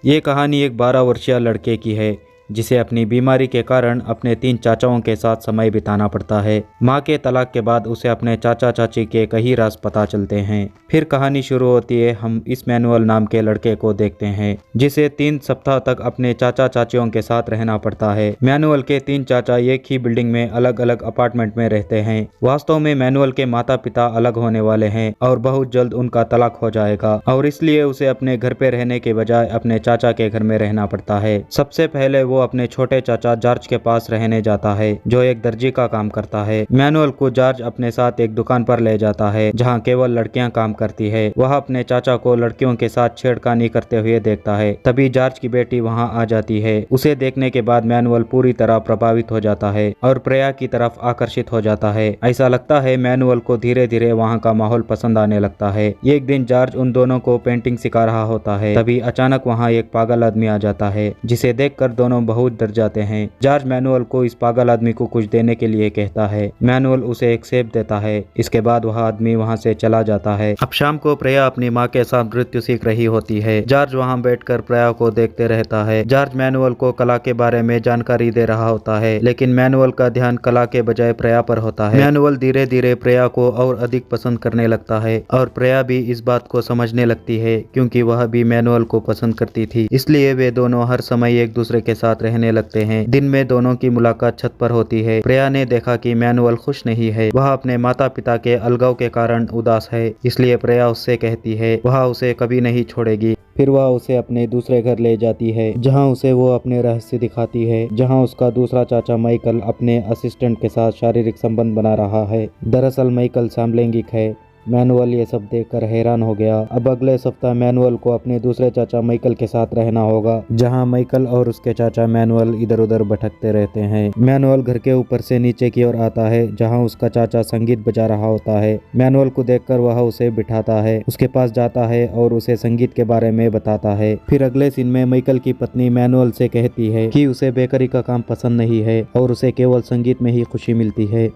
ये कहानी एक 12 वर्षीय लड़के की है जिसे अपनी बीमारी के कारण अपने 3 चाचाओं के साथ समय बिताना पड़ता है। माँ के तलाक के बाद उसे अपने चाचा चाची के कई राज पता चलते हैं। फिर कहानी शुरू होती है। हम इस मैनुअल नाम के लड़के को देखते हैं जिसे 3 सप्ताह तक अपने चाचा चाचियों के साथ रहना पड़ता है। मैनुअल के 3 चाचा एक ही बिल्डिंग में अलग अलग अपार्टमेंट में रहते हैं। वास्तव में मैनुअल के माता पिता अलग होने वाले हैं और बहुत जल्द उनका तलाक हो जाएगा और इसलिए उसे अपने घर पे रहने के बजाय अपने चाचा के घर में रहना पड़ता है। सबसे पहले वो अपने छोटे चाचा जॉर्ज के पास रहने जाता है जो एक दर्जी का काम करता है। मैनुअल को जॉर्ज अपने साथ एक दुकान पर ले जाता है जहां केवल लड़कियां काम करती है। वह अपने चाचा को लड़कियों के साथ छेड़खानी करते हुए देखता है। तभी जॉर्ज की बेटी वहां आ जाती है। उसे देखने के बाद मैनुअल पूरी तरह प्रभावित हो जाता है और प्रिया की तरफ आकर्षित हो जाता है। ऐसा लगता है मैनुअल को धीरे धीरे वहाँ का माहौल पसंद आने लगता है। एक दिन जॉर्ज उन दोनों को पेंटिंग सिखा रहा होता है। तभी अचानक वहाँ एक पागल आदमी आ जाता है जिसे देखकर दोनों बहुत डर जाते हैं। जॉर्ज मैनुअल को इस पागल आदमी को कुछ देने के लिए कहता है। मैनुअल उसे एक सेब देता है। इसके बाद वह आदमी वहां से चला जाता है। अब शाम को प्रिया अपनी माँ के साथ नृत्य सीख रही होती है। जॉर्ज वहां बैठकर प्रिया को देखते रहता है। जॉर्ज मैनुअल को कला के बारे में जानकारी दे रहा होता है लेकिन मैनुअल का ध्यान कला के बजाय प्रिया पर होता है। मैनुअल धीरे धीरे प्रिया को और अधिक पसंद करने लगता है और प्रिया भी इस बात को समझने लगती है क्योंकि वह भी मैनुअल को पसंद करती थी। इसलिए वे दोनों हर समय एक दूसरे के साथ रहने लगते हैं। दिन में दोनों की मुलाकात छत पर होती है। प्रिया ने देखा कि मैनुअल खुश नहीं है। वह अपने माता पिता के अलगाव के कारण उदास है। इसलिए प्रिया उससे कहती है वह उसे कभी नहीं छोड़ेगी। फिर वह उसे अपने दूसरे घर ले जाती है जहां उसे वो अपने रहस्य दिखाती है, जहां उसका दूसरा चाचा माइकल अपने असिस्टेंट के साथ शारीरिक संबंध बना रहा है। दरअसल माइकल समलैंगिक है। मैनुअल ये सब देखकर हैरान हो गया। अब अगले सप्ताह मैनुअल को अपने दूसरे चाचा माइकल के साथ रहना होगा जहां माइकल और उसके चाचा मैनुअल इधर उधर भटकते रहते हैं। मैनुअल घर के ऊपर से नीचे की ओर आता है जहां उसका चाचा संगीत बजा रहा होता है। मैनुअल को देखकर वह उसे बिठाता है, उसके पास जाता है और उसे संगीत के बारे में बताता है। फिर अगले सीन में माइकल की पत्नी मैनुअल से कहती है कि उसे बेकरी का काम पसंद नहीं है और उसे केवल संगीत में ही खुशी मिलती है।